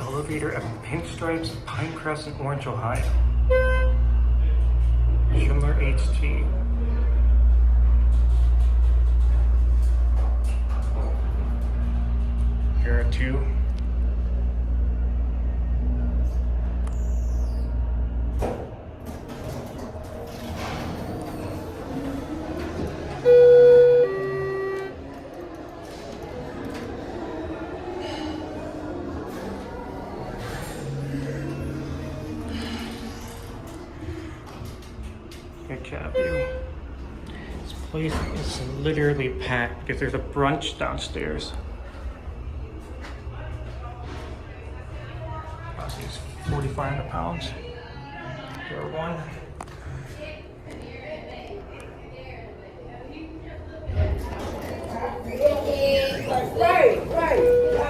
elevator at Pinstripes, Pinecrest, and Orange, Ohio. Schindler HT. Here are two. Good job, you. This place is literally packed because there's a brunch downstairs. It's 4,500 pounds. Door one.